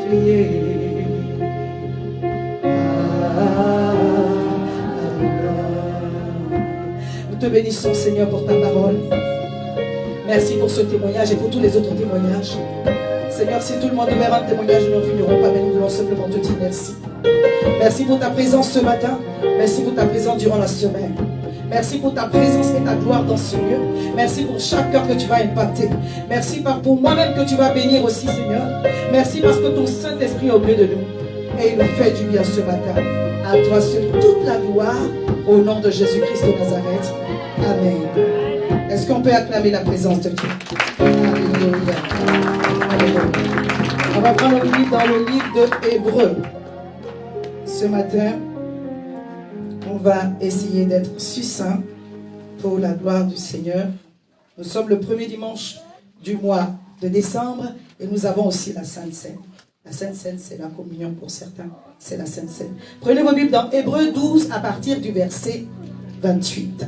glorifié. Nous te bénissons, Seigneur, pour ta parole. Merci pour ce témoignage et pour tous les autres témoignages. Seigneur, si tout le monde devait rendre témoignage, nous ne finirons pas, mais nous voulons simplement te dire merci. Merci pour ta présence ce matin. Merci pour ta présence durant la semaine. Merci pour ta présence et ta gloire dans ce lieu. Merci pour chaque cœur que tu vas impacter. Merci pour moi-même que tu vas bénir aussi, Seigneur. Merci parce que ton Saint-Esprit est au milieu de nous. Et il nous fait du bien ce matin. À toi seul toute la gloire au nom de Jésus-Christ de Nazareth. Amen. Est-ce qu'on peut acclamer la présence de Dieu? Alléluia. Alléluia. On va prendre le livre dans le livre de Hébreux. Ce matin, on va essayer d'être succinct pour la gloire du Seigneur. Nous sommes le premier dimanche du mois de décembre et nous avons aussi la Sainte Seine. La Sainte Seine, c'est la communion pour certains. C'est la Sainte Seine. Prenez vos Bibles dans Hébreux 12 à partir du verset 28.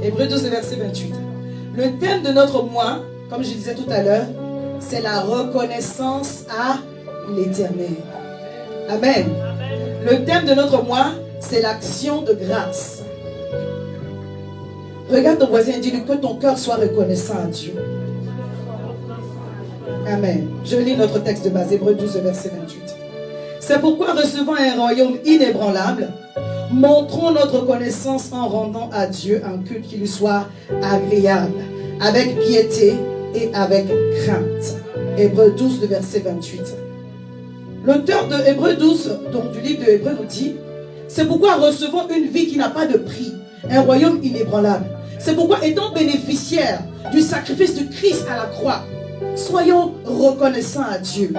Hébreux 12, verset 28. Le thème de notre mois, comme je disais tout à l'heure, c'est la reconnaissance à l'Éternel. Amen. Le thème de notre mois, c'est l'action de grâce. Regarde ton voisin et dis-lui que ton cœur soit reconnaissant à Dieu. Amen. Je lis notre texte de base, Hébreux 12, verset 28. C'est pourquoi, recevant un royaume inébranlable, montrons notre reconnaissance en rendant à Dieu un culte qui lui soit agréable, avec piété et avec crainte. Hébreux 12, verset 28. L'auteur de Hébreux 12, donc du livre de Hébreux, nous dit: c'est pourquoi recevons une vie qui n'a pas de prix, un royaume inébranlable. C'est pourquoi, étant bénéficiaires du sacrifice de Christ à la croix, soyons reconnaissants à Dieu.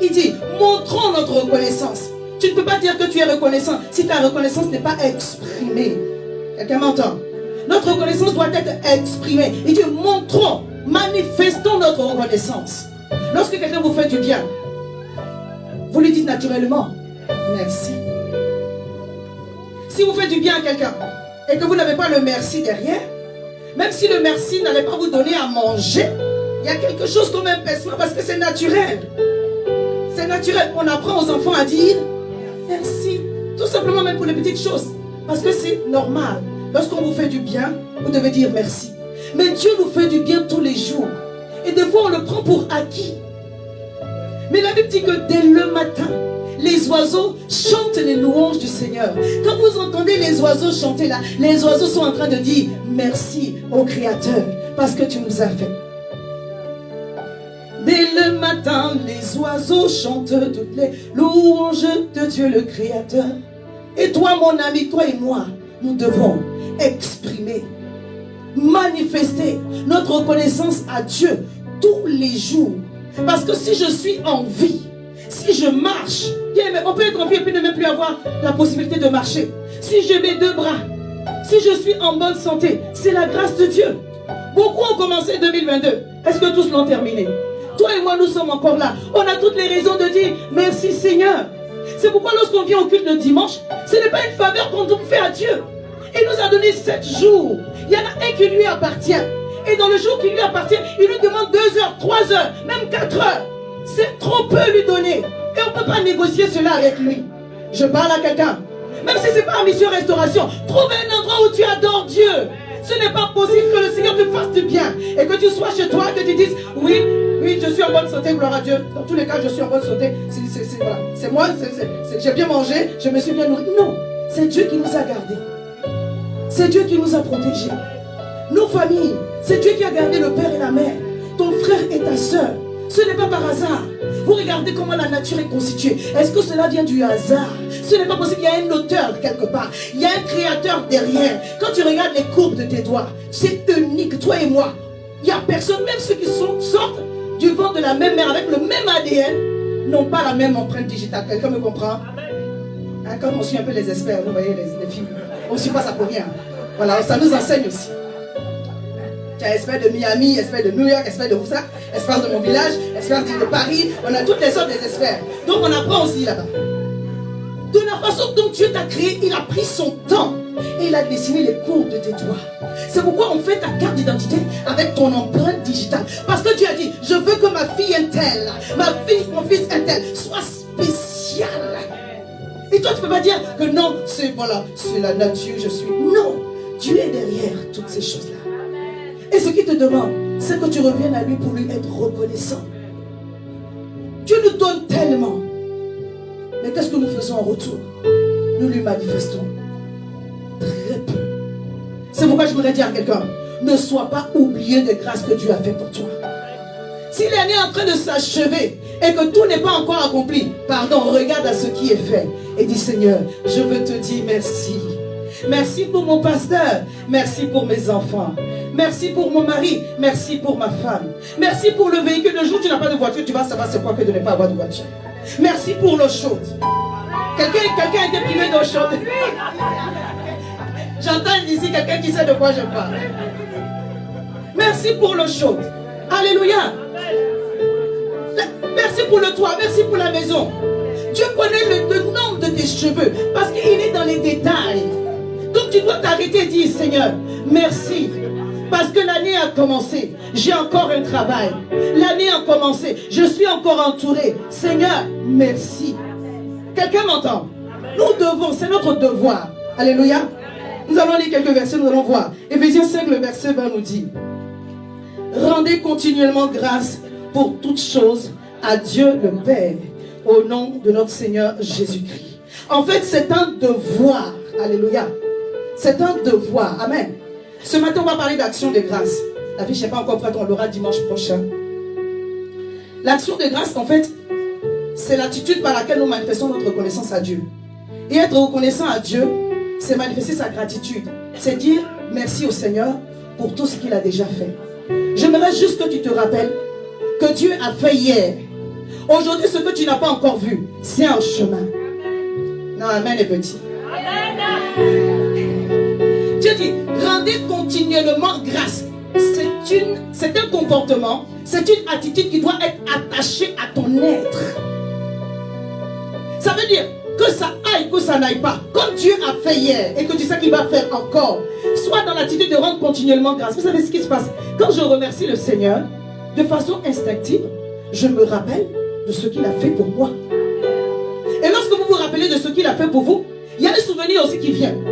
Il dit: montrons notre reconnaissance. Tu ne peux pas dire que tu es reconnaissant si ta reconnaissance n'est pas exprimée. Quelqu'un m'entend? Notre reconnaissance doit être exprimée. Il dit: montrons, manifestons notre reconnaissance. Lorsque quelqu'un vous fait du bien, vous lui dites naturellement merci. Si vous faites du bien à quelqu'un et que vous n'avez pas le merci derrière, même si le merci n'allait pas vous donner à manger, il y a quelque chose comme un pincement parce que c'est naturel. C'est naturel. On apprend aux enfants à dire merci. Tout simplement, même pour les petites choses. Parce que c'est normal. Lorsqu'on vous fait du bien, vous devez dire merci. Mais Dieu nous fait du bien tous les jours. Et des fois, on le prend pour acquis. Mais la Bible dit que dès le matin, les oiseaux chantent les louanges du Seigneur. Quand vous entendez les oiseaux chanter là, les oiseaux sont en train de dire merci au Créateur parce que tu nous as fait. Dès le matin, les oiseaux chantent toutes les louanges de Dieu le Créateur. Et toi, mon ami, toi et moi, nous devons exprimer, manifester notre reconnaissance à Dieu tous les jours. Parce que si je suis en vie, si je marche, on peut être en vie et puis ne même plus avoir la possibilité de marcher. Si je mets deux bras, si je suis en bonne santé, c'est la grâce de Dieu. Beaucoup ont commencé 2022. Est-ce que tous l'ont terminé? Toi et moi, nous sommes encore là. On a toutes les raisons de dire merci Seigneur. C'est pourquoi lorsqu'on vient au culte le dimanche, ce n'est pas une faveur qu'on fait à Dieu. Il nous a donné 7 jours. Il y en a un qui lui appartient. Et dans le jour qui lui appartient, il nous demande 2 heures, 3 heures, même 4 heures. C'est trop peu lui donner. Et on ne peut pas négocier cela avec lui. Je parle à quelqu'un. Même si ce n'est pas en mission restauration, trouve un endroit où tu adores Dieu. Ce n'est pas possible que le Seigneur te fasse du bien. Et que tu sois chez toi, que tu dises oui, je suis en bonne santé, gloire à Dieu. Dans tous les cas, je suis en bonne santé. C'est moi, j'ai bien mangé, je me suis bien nourri. Non, c'est Dieu qui nous a gardés. C'est Dieu qui nous a protégés. Nos familles, c'est Dieu qui a gardé le père et la mère, ton frère et ta soeur. Ce n'est pas par hasard. Vous regardez comment la nature est constituée. Est-ce que cela vient du hasard? Ce n'est pas possible. Il y a un auteur quelque part. Il y a un créateur derrière. Quand tu regardes les courbes de tes doigts, c'est unique, toi et moi. Il n'y a personne, même ceux qui sortent du ventre de la même mère avec le même ADN, n'ont pas la même empreinte digitale. Quelqu'un me comprend? Hein, quand on suit un peu les experts, vous voyez les films, on ne suit pas ça pour rien. Voilà, ça nous enseigne aussi. Tu as expert de Miami, expert de New York, expert de où ça, expert de mon village, expert de Paris. On a toutes les sortes des experts. Donc on apprend aussi là-bas. De la La façon dont Dieu t'a créé, il a pris son temps et il a dessiné les courbes de tes doigts. C'est pourquoi on fait ta carte d'identité avec ton empreinte digitale. Parce que Dieu a dit, je veux que ma fille un tel, mon fils un tel soit spécial. Et toi tu ne peux pas dire que non, c'est la nature, je suis. Non, Dieu est derrière toutes ces choses-là. Et ce qu'il te demande, c'est que tu reviennes à lui pour lui être reconnaissant. Dieu nous donne tellement. Mais qu'est-ce que nous faisons en retour? Nous lui manifestons très peu. C'est pourquoi je voudrais dire à quelqu'un, ne sois pas oublié des grâces que Dieu a fait pour toi. Si l'année est en train de s'achever et que tout n'est pas encore accompli, pardon, regarde à ce qui est fait et dis, Seigneur, je veux te dire merci. Merci pour mon pasteur, merci pour mes enfants, merci pour mon mari, merci pour ma femme, merci pour le véhicule. Le jour où tu n'as pas de voiture, tu vas savoir c'est quoi que de ne pas avoir de voiture. Merci pour l'eau chaude. Quelqu'un a été privé d'eau chaude. J'entends ici quelqu'un qui sait de quoi je parle. Merci pour l'eau chaude. Alléluia. Merci pour le toit, merci pour la maison. Dieu connaît le nombre de tes cheveux parce qu'il est dans les détails. Donc tu dois t'arrêter et dire, Seigneur, merci. Parce que l'année a commencé, j'ai encore un travail. L'année a commencé, je suis encore entouré. Seigneur, merci. Quelqu'un m'entend? Nous devons, c'est notre devoir. Alléluia. Nous allons lire quelques versets, nous allons voir. Éphésiens 5, le verset 20 nous dit, rendez continuellement grâce pour toutes choses à Dieu le Père, au nom de notre Seigneur Jésus-Christ. En fait, c'est un devoir. Alléluia. C'est un devoir. Amen. Ce matin, on va parler d'action de grâce. La fiche n'est pas encore prête, on l'aura dimanche prochain. L'action de grâce, en fait, c'est l'attitude par laquelle nous manifestons notre reconnaissance à Dieu. Et être reconnaissant à Dieu, c'est manifester sa gratitude. C'est dire merci au Seigneur pour tout ce qu'il a déjà fait. J'aimerais juste que tu te rappelles que Dieu a fait hier. Aujourd'hui, ce que tu n'as pas encore vu, c'est un chemin. Non, amen les petits. Dieu dit, rendez continuellement grâce. C'est un comportement, c'est une attitude qui doit être attachée à ton être. Ça veut dire que ça aille, que ça n'aille pas. Comme Dieu a fait hier et que tu sais qu'il va faire encore. Sois dans l'attitude de rendre continuellement grâce. Vous savez ce qui se passe? Quand je remercie le Seigneur, de façon instinctive, je me rappelle de ce qu'il a fait pour moi. Et lorsque vous vous rappelez de ce qu'il a fait pour vous, il y a des souvenirs aussi qui viennent.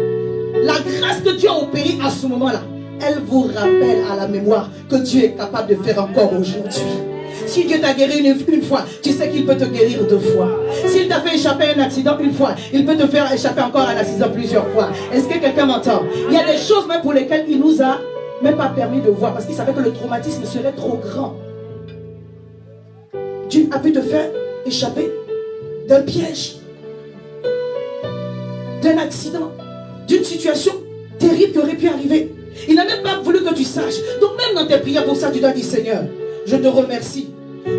La grâce que Dieu a opérée à ce moment-là, elle vous rappelle à la mémoire que Dieu est capable de faire encore aujourd'hui. Si Dieu t'a guéri une fois, tu sais qu'il peut te guérir 2 fois. S'il t'a fait échapper à un accident une fois, il peut te faire échapper encore à un accident plusieurs fois. Est-ce que quelqu'un m'entend? Il y a des choses même pour lesquelles il nous a même pas permis de voir parce qu'il savait que le traumatisme serait trop grand. Dieu a pu te faire échapper d'un piège, d'un accident, d'une situation terrible qui aurait pu arriver. Il n'a même pas voulu que tu saches. Donc même dans tes prières pour ça, tu dois dire, Seigneur, je te remercie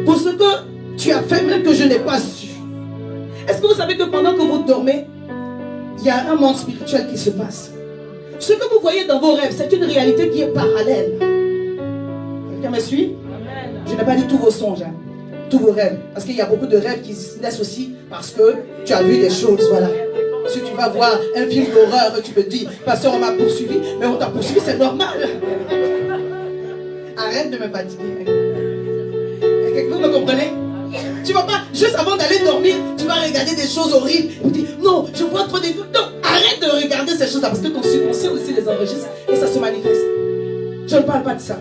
pour ce que tu as fait même que je n'ai pas su. Est-ce que vous savez que pendant que vous dormez, il y a un monde spirituel qui se passe? Ce que vous voyez dans vos rêves, c'est une réalité qui est parallèle. Quelqu'un me suit? Amen. Je n'ai pas dit tous vos songes, hein, tous vos rêves. Parce qu'il y a beaucoup de rêves qui se laissent aussi parce que tu as vu des choses, voilà. Si tu vas voir un film d'horreur, tu me dis, pasteur, on m'a poursuivi, mais on t'a poursuivi, c'est normal. Arrête de me fatiguer. Vous me comprenez? Tu vas pas, juste avant d'aller dormir, tu vas regarder des choses horribles. Et tu dis, non, je vois trop des trucs. Non, arrête de regarder ces choses-là, parce que ton subconscient aussi les enregistre et ça se manifeste. Je ne parle pas de ça.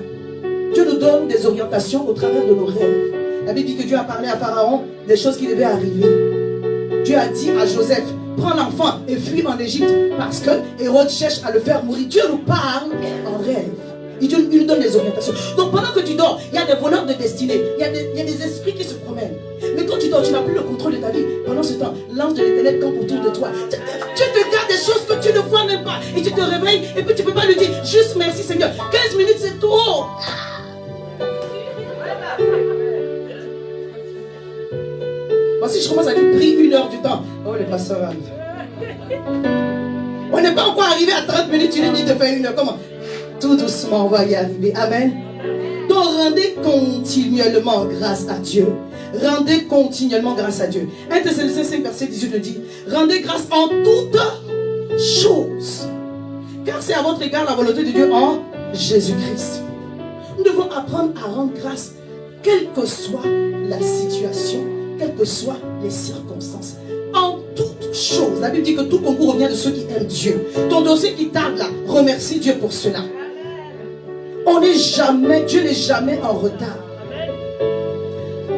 Dieu nous donne des orientations au travers de nos rêves. La Bible dit que Dieu a parlé à Pharaon des choses qui devaient arriver. Dieu a dit à Joseph, prends l'enfant et fuis en Égypte parce que Hérode cherche à le faire mourir. Dieu nous parle en rêve. Il nous donne des orientations. Donc pendant que tu dors, il y a des voleurs de destinée. Il y a des esprits qui se promènent. Mais quand tu dors, tu n'as plus le contrôle de ta vie. Pendant ce temps, l'ange de l'Éternel campe autour de toi. Dieu te garde des choses que tu ne vois même pas. Et tu te réveilles et puis tu ne peux pas lui dire juste merci Seigneur. 15 minutes c'est trop. Moi si je commence à dire prie 1 heure du temps. Oh les pasteurs arrivent. On n'est pas encore arrivé à 30 minutes, tu lui dis de faire 1 heure. Comment? Tout doucement, on va y arriver. Amen. Donc, rendez continuellement grâce à Dieu. rendez continuellement grâce à Dieu. 1 Thessaloniciens 5, verset 18 nous dit, rendez grâce en toutes choses, car c'est à votre égard la volonté de Dieu en Jésus-Christ. Nous devons apprendre à rendre grâce, quelle que soit la situation, quelles que soient les circonstances. En toutes choses. La Bible dit que tout concours revient de ceux qui aiment Dieu. Ton dossier qui tarde là, remercie Dieu pour cela. Dieu n'est jamais en retard.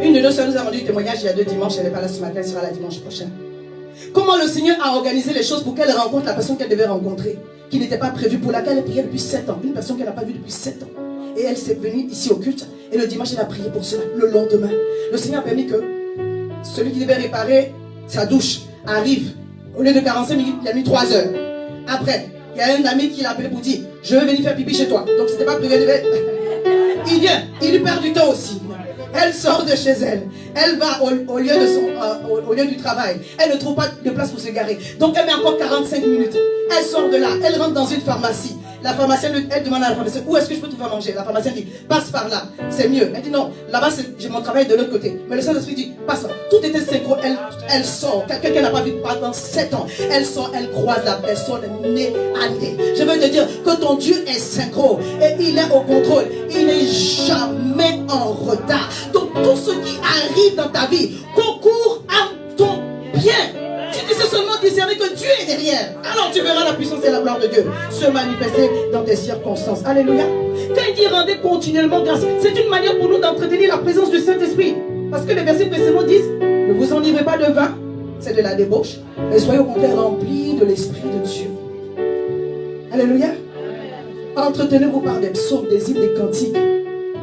Une de nos soeurs nous a rendu témoignage il y a 2 dimanches. Elle n'est pas là ce matin, elle sera là dimanche prochain. Comment le Seigneur a organisé les choses pour qu'elle rencontre la personne qu'elle devait rencontrer, qui n'était pas prévue, pour laquelle elle priait depuis 7 ans. Une personne qu'elle n'a pas vue depuis 7 ans. Et elle s'est venue ici au culte. Et le dimanche, elle a prié pour cela. Le lendemain, le Seigneur a permis que celui qui devait réparer sa douche arrive. Au lieu de 45 minutes, il a mis 3 heures. Après, il y a un ami qui l'a appelé pour dire, je vais venir faire pipi chez toi. Donc c'était pas privé, il vient, il lui perd du temps aussi. Elle sort de chez elle. Elle va au lieu du travail. Elle ne trouve pas de place pour se garer. Donc elle met encore 45 minutes. Elle sort de là. Elle rentre dans une pharmacie. La pharmacienne, elle demande à la pharmacienne, où est-ce que je peux trouver à manger? La pharmacienne dit, passe par là, c'est mieux. Elle dit, non, là-bas, j'ai mon travail de l'autre côté. Mais le Saint-Esprit dit, passe par là. Tout était synchro. Elle sort. Quelqu'un qu'elle n'a pas vu pendant 7 ans. Elle sort, elle croise la personne nez à nez. Je veux te dire que ton Dieu est synchro. Et il est au contrôle. Il n'est jamais en retard. Donc tout ce qui arrive dans ta vie concourt à ton bien. Si tu sais seulement discerner que Dieu est derrière, alors tu verras la puissance et la gloire de Dieu se manifester dans tes circonstances. Alléluia. Quand il dit rendez continuellement grâce, c'est une manière pour nous d'entretenir la présence du Saint-Esprit. Parce que les versets précédents disent, ne vous enivrez pas de vin, c'est de la débauche, mais soyez au contraire remplis de l'Esprit de Dieu. Alléluia. Entretenez-vous par des psaumes, des hymnes, des cantiques,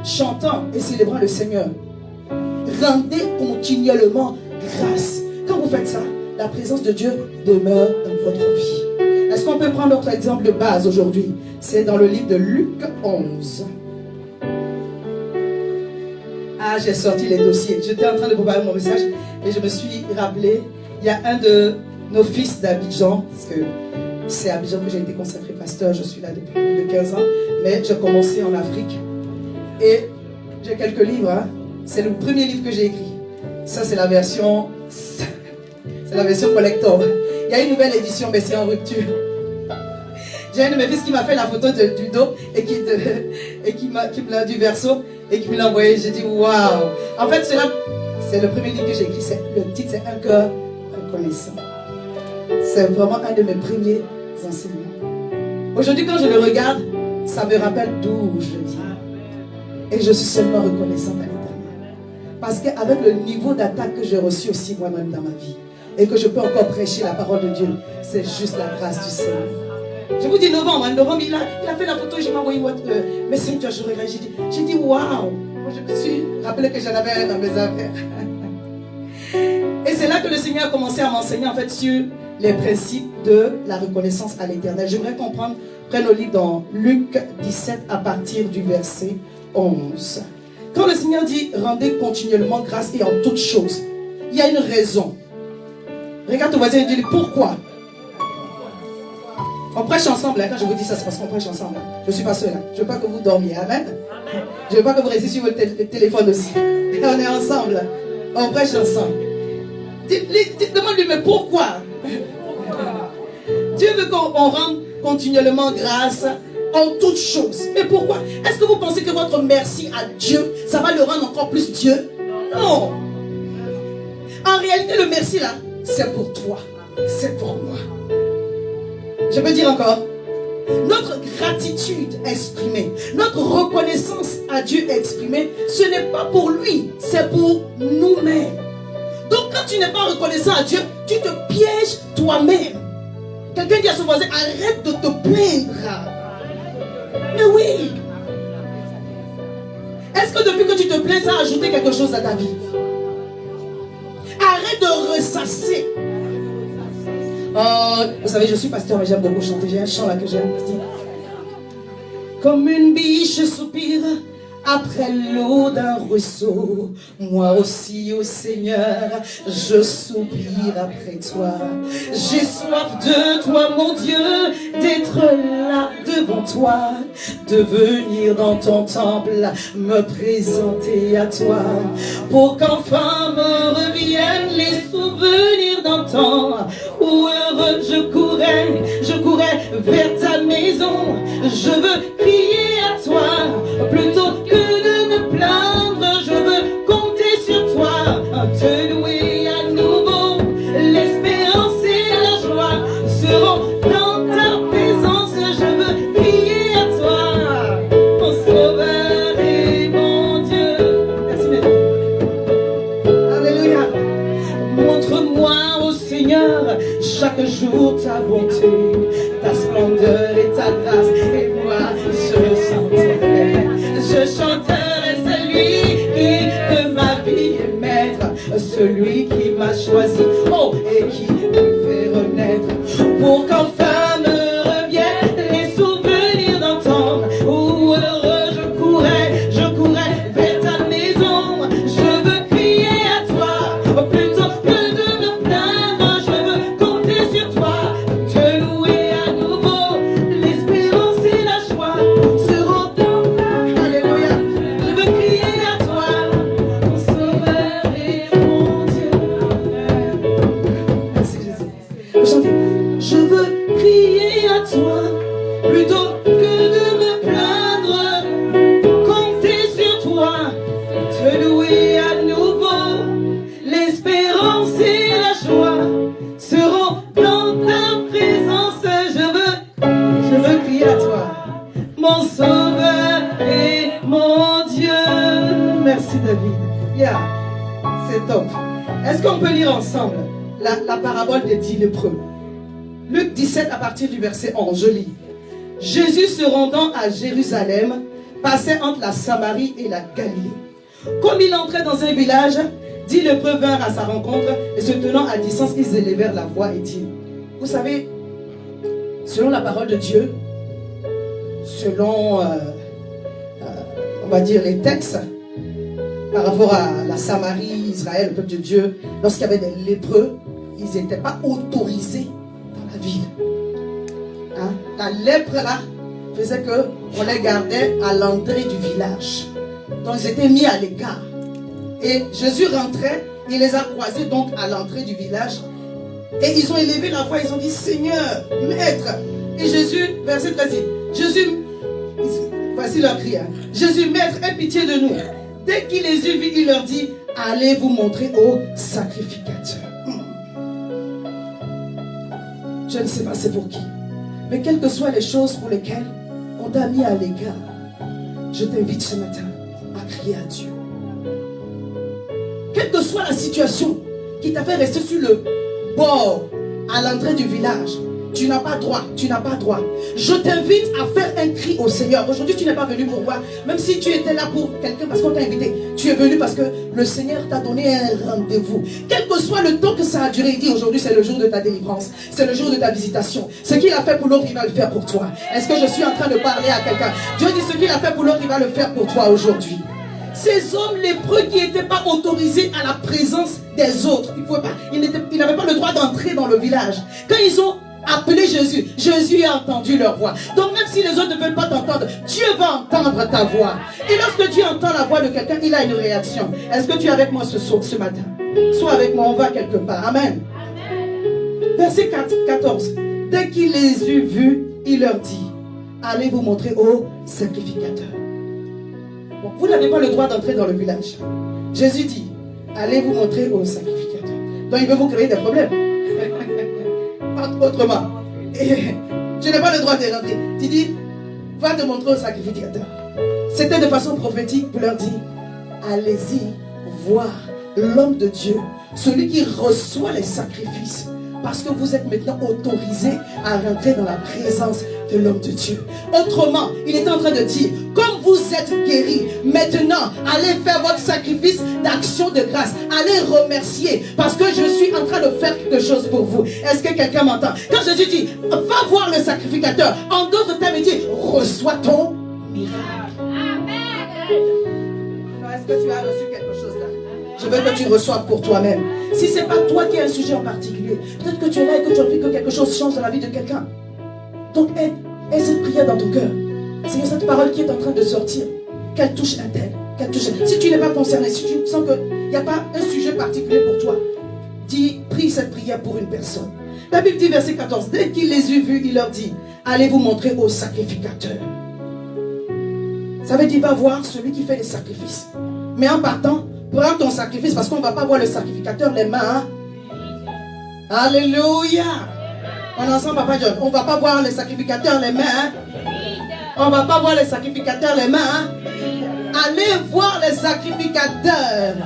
chantant et célébrant le Seigneur. Rendez continuellement grâce. Quand vous faites ça, la présence de Dieu demeure dans votre vie. Est-ce qu'on peut prendre notre exemple de base aujourd'hui? C'est dans le livre de Luc 11. Ah, j'ai sorti les dossiers. J'étais en train de préparer mon message et je me suis rappelé, il y a un de nos fils d'Abidjan, parce que c'est à Abidjan que j'ai été consacré pasteur, je suis là depuis plus de 15 ans, mais j'ai commencé en Afrique. Et j'ai quelques livres, hein. C'est le premier livre que j'ai écrit. Ça, c'est la version collector. Il y a une nouvelle édition, mais c'est en rupture. J'ai un de mes fils qui m'a fait la photo du dos et qui me l'a du verso et qui me l'a envoyé. J'ai dit waouh. En fait, c'est le premier livre que j'ai écrit. Le titre, c'est Un cœur reconnaissant. C'est vraiment un de mes premiers enseignements. Aujourd'hui, quand je le regarde, ça me rappelle d'où je viens. Et je suis seulement reconnaissante à l'Éternel. Parce qu'avec le niveau d'attaque que j'ai reçu aussi moi-même dans ma vie, et que je peux encore prêcher la parole de Dieu, c'est juste la grâce du Seigneur. Je vous dis novembre, il a fait la photo, je m'ai envoyé Messenger, je regarde, j'ai dit waouh. Moi je me suis rappelé que j'en avais un dans mes affaires. Et c'est là que le Seigneur a commencé à m'enseigner en fait sur les principes de la reconnaissance à l'Éternel. J'aimerais qu'on prenne nos livres dans Luc 17 à partir du verset 11. Quand le Seigneur dit rendez continuellement grâce et en toutes choses, il y a une raison. Regarde ton voisin et dis-lui pourquoi. On prêche ensemble, hein. Quand je vous dis ça, c'est parce qu'on prêche ensemble. Je ne suis pas seul. Hein. Je ne veux pas que vous dormiez. Amen. Je ne veux pas que vous restiez sur votre téléphone aussi. On est ensemble. On prêche ensemble. Demande-lui, mais pourquoi? Dieu veut qu'on rende continuellement grâce en toutes choses. Mais pourquoi? Est-ce que vous pensez que votre merci à Dieu, ça va le rendre encore plus Dieu? Non. En réalité, le merci là, c'est pour toi. C'est pour moi. Je peux dire encore, notre gratitude exprimée, notre reconnaissance à Dieu exprimée, ce n'est pas pour lui, c'est pour nous-mêmes. Donc quand tu n'es pas reconnaissant à Dieu, tu te pièges toi-même. Quelqu'un dit à son voisin, arrête de te plaindre. Mais oui. Est-ce que depuis que tu te plains, ça a ajouté quelque chose à ta vie? Arrête de ressasser. Oh, vous savez, je suis pasteur et j'aime beaucoup chanter. J'ai un chant là que j'aime. Comme une biche soupire après l'eau d'un ruisseau. Moi aussi, ô Seigneur, je soupire après toi. J'ai soif de toi, mon Dieu, d'être là devant toi, de venir dans ton temple, me présenter à toi, pour qu'enfin me reviennent les souvenirs d'antan, où heureux je courais vers ta maison. Je veux crier à toi, plutôt que de me plaindre. Je veux compter sur toi, te louer à nouveau. L'espérance et la joie seront dans ta présence. Je veux crier à toi, mon sauveur et mon Dieu. Merci, Maître. Alléluia. Montre-moi, ô Seigneur, chaque jour ta bonté, ta splendeur et ta grâce. Et moi, je chanterai celui qui de ma vie est maître, celui qui m'a choisi, oh, et qui me fait renaître, pour qu'enfin me reviennent les souvenirs d'antan, où heureux je courais vers ta maison. Je veux crier à toi, plutôt que de me plaindre. Je veux compter sur toi, te louer à nouveau. L'espérance et la joie seront dans ta... Alléluia. Je veux crier à toi, mon sauveur et mon Dieu. Merci Jésus. Chantez. Je veux crier à toi, plutôt que de me plaindre. Compter sur toi, te louer à nouveau. L'espérance et la joie seront dans ta présence. Je veux crier à toi, mon sauveur et mon Dieu. Merci David. Yeah, c'est top. Est-ce qu'on peut lire ensemble la parabole des 10 lépreux? Luc 17 à partir du verset 11, je lis. Jésus se rendant à Jérusalem, passait entre la Samarie et la Galilée. Comme il entrait dans un village, 10 lépreux vinrent à sa rencontre et se tenant à distance, ils élevèrent la voix et dirent. Vous savez, selon la parole de Dieu, selon, on va dire, les textes, par rapport à la Samarie, Israël, le peuple de Dieu, lorsqu'il y avait des lépreux, ils n'étaient pas autorisés dans la ville. Hein? La lèpre là faisait qu'on les gardait à l'entrée du village. Donc ils étaient mis à l'écart. Et Jésus rentrait, il les a croisés donc à l'entrée du village. Et ils ont élevé la voix, ils ont dit, Seigneur, Maître. Et Jésus, verset 13, Jésus, voici leur cri, hein. Jésus, Maître, aie pitié de nous. Dès qu'il les eut vus, il leur dit, allez vous montrer au sacrificateur. Je ne sais pas c'est pour qui. Mais quelles que soient les choses pour lesquelles on t'a mis à l'écart, je t'invite ce matin à crier à Dieu. Quelle que soit la situation qui t'a fait rester sur le bord à l'entrée du village, tu n'as pas droit, tu n'as pas droit. Je t'invite à faire un cri au Seigneur. Aujourd'hui, tu n'es pas venu pour voir, même si tu étais là pour quelqu'un parce qu'on t'a invité. Tu es venu parce que le Seigneur t'a donné un rendez-vous. Quel que soit le temps que ça a duré, il dit aujourd'hui, c'est le jour de ta délivrance. C'est le jour de ta visitation. Ce qu'il a fait pour l'autre, il va le faire pour toi. Est-ce que je suis en train de parler à quelqu'un? Dieu dit ce qu'il a fait pour l'autre, il va le faire pour toi aujourd'hui. Ces hommes lépreux qui n'étaient pas autorisés à la présence des autres, ils n'avaient pas le droit d'entrer dans le village. Quand ils ont appelé Jésus, Jésus a entendu leur voix. Donc même si les autres ne veulent pas t'entendre, Dieu va entendre ta voix. Et lorsque Dieu entend la voix de quelqu'un, il a une réaction. Est-ce que tu es avec moi ce matin? Sois avec moi, on va quelque part. Amen. Verset 14. Dès qu'il les eut vus, il leur dit, allez vous montrer au sacrificateur. Bon, vous n'avez pas le droit d'entrer dans le village. Jésus dit, allez vous montrer au sacrificateur. Donc il veut vous créer des problèmes. Autrement, tu n'as pas le droit de rentrer. Tu dis, va te montrer au sacrificateur. C'était de façon prophétique pour leur dire, allez-y voir l'homme de Dieu, celui qui reçoit les sacrifices. Parce que vous êtes maintenant autorisé à rentrer dans la présence de l'homme de Dieu. Autrement, il est en train de dire, comme vous êtes guéris, maintenant, allez faire votre sacrifice d'action de grâce. Allez remercier, parce que je suis en train de faire quelque chose pour vous. Est-ce que quelqu'un m'entend? Quand Jésus dit, va voir le sacrificateur, en d'autres termes, il dit, reçois ton miracle. Est-ce que tu as reçu quelque chose là? Je veux que tu reçoives pour toi-même. Si ce n'est pas toi qui as un sujet en particulier, peut-être que tu es là et que tu as envie que quelque chose change dans la vie de quelqu'un. Donc aie cette prière dans ton cœur. Seigneur, cette parole qui est en train de sortir, qu'elle touche un tel, qu'elle touche un tel. Si tu n'es pas concerné, si tu sens qu'il n'y a pas un sujet particulier pour toi, prie cette prière pour une personne. La Bible dit, verset 14, dès qu'il les eut vus, il leur dit, allez vous montrer au sacrificateur. Ça veut dire, va voir celui qui fait les sacrifices. Mais en partant, prends ton sacrifice, parce qu'on ne va pas voir le sacrificateur les mains. Hein? Alléluia. On est ensemble, Papa John. On ne va pas voir le sacrificateur les mains. Hein? On ne va pas voir les sacrificateurs les mains. Hein? Allez voir les sacrificateurs.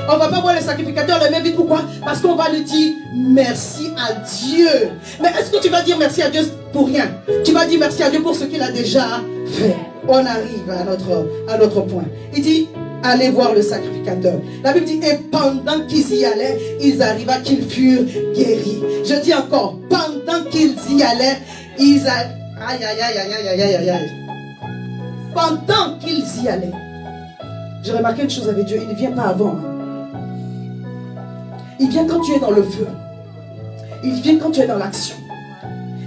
On ne va pas voir les sacrificateurs les mains vides. Pourquoi? Parce qu'on va lui dire merci à Dieu. Mais est-ce que tu vas dire merci à Dieu pour rien? Tu vas dire merci à Dieu pour ce qu'il a déjà fait. On arrive à notre point. Il dit, allez voir le sacrificateur. La Bible dit, et pendant qu'ils y allaient, ils arriva qu'ils furent guéris. Je dis encore, pendant qu'ils y allaient, aïe, aïe, aïe, aïe, aïe, aïe, aïe, aïe. Pendant qu'ils y allaient. J'ai remarqué une chose avec Dieu, il ne vient pas avant. Il vient quand tu es dans le feu. Il vient quand tu es dans l'action.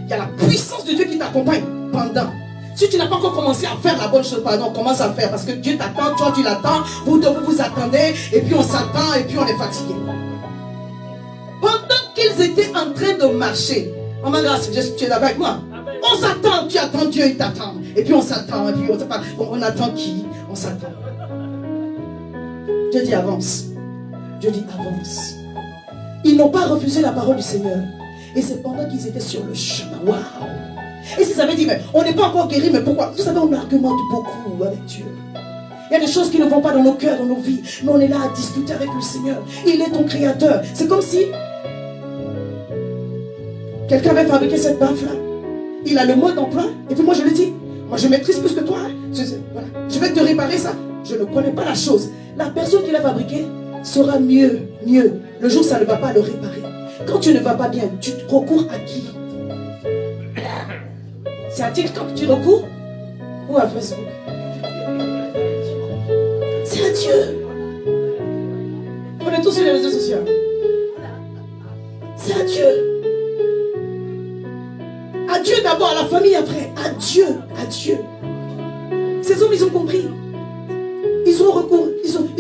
Il y a la puissance de Dieu qui t'accompagne pendant. Si tu n'as pas encore commencé à faire la bonne chose, pardon, commence à faire. Parce que Dieu t'attend, toi tu l'attends, vous vous attendez, et puis on s'attend, et puis on est fatigué. Pendant qu'ils étaient en train de marcher, oh ma grâce, tu es d'accord avec moi? On s'attend, tu attends Dieu, il t'attend. Et puis on s'attend, et puis on s'attend. On attend qui? On s'attend. Dieu dit avance. Dieu dit avance. Ils n'ont pas refusé la parole du Seigneur. Et c'est pendant qu'ils étaient sur le chemin. Waouh! Et s'ils avaient dit, mais on n'est pas encore guéri, mais pourquoi? Vous savez, on argumente beaucoup avec Dieu. Il y a des choses qui ne vont pas dans nos cœurs, dans nos vies. Mais on est là à discuter avec le Seigneur. Il est ton créateur. C'est comme si quelqu'un avait fabriqué cette baffe-là. Il a le mode d'emploi. Et puis moi, je lui dis, moi, je maîtrise plus que toi. Voilà. Je vais te réparer ça. Je ne connais pas la chose. La personne qui l'a fabriqué sera mieux. Le jour où ça ne va pas le réparer. Quand tu ne vas pas bien, tu recours à qui? C'est à TikTok que tu recours? Ou à Facebook? C'est à Dieu. On est tous sur les réseaux sociaux. C'est à Dieu. À Dieu d'abord, à la famille après. À Dieu. Ces hommes, ils ont compris. Ils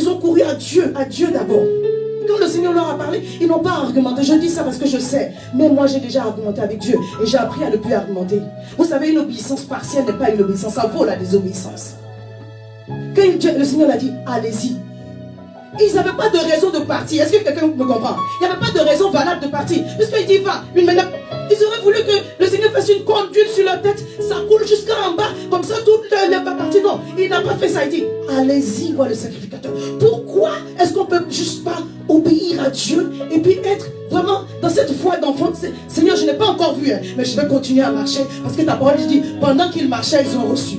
ont couru à Dieu d'abord. Quand le Seigneur leur a parlé, ils n'ont pas argumenté. Je dis ça parce que je sais. Mais moi, j'ai déjà argumenté avec Dieu. Et j'ai appris à ne plus argumenter. Vous savez, une obéissance partielle n'est pas une obéissance. Ça vaut la désobéissance. Quand le Seigneur a dit, allez-y. Ils n'avaient pas de raison de partir. Est-ce que quelqu'un me comprend? Il n'y avait pas de raison valable de partir. Puisqu'il dit, va. Ils auraient voulu que le Seigneur fasse une corne d'huile sur leur tête. Ça coule jusqu'en bas. Comme ça, tout le va partir. Non, il n'a pas fait ça. Il dit, allez-y voir le sacrificateur. Pourquoi est-ce qu'on ne peut juste pas obéir à Dieu et puis être vraiment dans cette foi d'enfant? Seigneur, je n'ai pas encore vu, mais je vais continuer à marcher. Parce que ta parole dit, pendant qu'ils marchaient, ils ont reçu.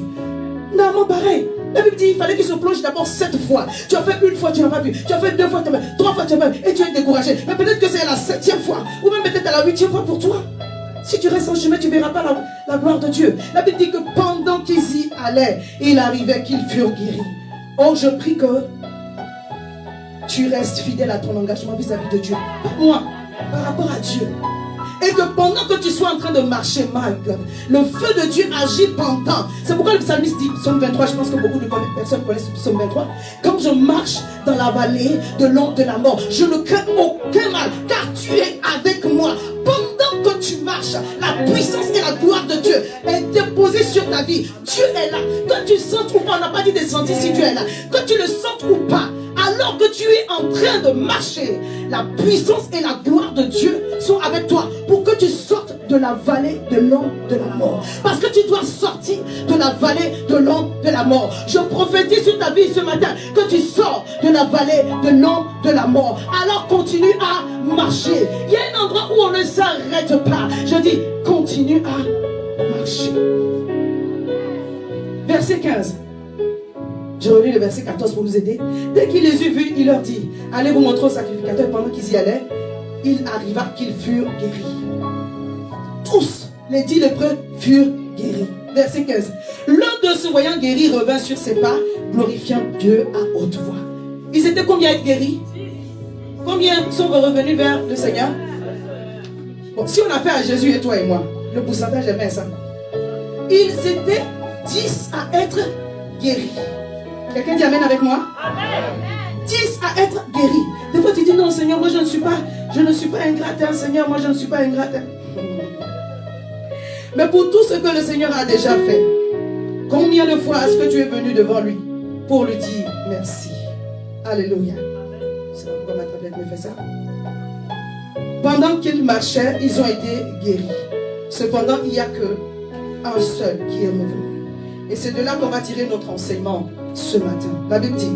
Non, pareil. La Bible dit, il fallait qu'ils se plongent d'abord 7 fois. Tu as fait une fois, tu n'as pas vu. Tu as fait 2 fois, tu n'as pas vu. 3 fois, tu n'as pas vu. Et tu es découragé. Mais peut-être que c'est la 7e fois. Ou même peut-être à la 8e fois pour toi. Si tu restes en chemin, tu ne verras pas la gloire de Dieu. La Bible dit que pendant qu'ils y allaient, il arrivait qu'ils furent guéris. Oh, je prie que tu restes fidèle à ton engagement vis-à-vis de Dieu. Pas moi, par rapport à Dieu. Et que pendant que tu sois en train de marcher, my God, le feu de Dieu agit pendant. C'est pourquoi le psalmiste dit, psaume 23, je pense que beaucoup de personnes connaissent psaume 23. Quand je marche dans la vallée de l'ombre de la mort, je ne crains aucun mal, car tu es avec moi. Pendant que tu marches, la puissance et la gloire de Dieu est déposée sur ta vie. Dieu est là. Que tu sentes ou pas, on n'a pas dit de sentir si Dieu est là. Que tu le sentes ou pas, alors que tu es en train de marcher, la puissance et la gloire de Dieu sont avec toi pour que tu sortes de la vallée de l'ombre de la mort. Parce que tu dois sortir de la vallée de l'ombre de la mort. Je prophétise sur ta vie ce matin que tu sors de la vallée de l'ombre de la mort. Alors continue à marcher. Il y a un endroit où on ne s'arrête pas. Je dis continue à marcher. Verset 15. Je relis le verset 14 pour nous aider. Dès qu'il les eut vus, il leur dit, allez vous montrer au sacrificateur. Pendant qu'ils y allaient, il arriva qu'ils furent guéris. Tous les 10 lépreux furent guéris. Verset 15. L'un d'eux se voyant guéri revint sur ses pas, glorifiant Dieu à haute voix. Ils étaient combien à être guéris? Combien sont revenus vers le Seigneur? Bon, si on a fait à Jésus et toi et moi, le pourcentage est mince, ça. Ils étaient 10 à être guéris. Quelqu'un dit amen avec moi? Amen. 10 à être guéris. Des fois tu dis non Seigneur, moi je ne suis pas ingrate, Seigneur, moi je ne suis pas ingrate. Mais pour tout ce que le Seigneur a déjà fait, combien de fois est-ce que tu es venu devant lui pour lui dire merci? Alléluia. C'est pourquoi ma tablette me fait ça. Pendant qu'ils marchaient, ils ont été guéris. Cependant, il n'y a qu'un seul qui est revenu. Et c'est de là qu'on va tirer notre enseignement ce matin. La Bible dit,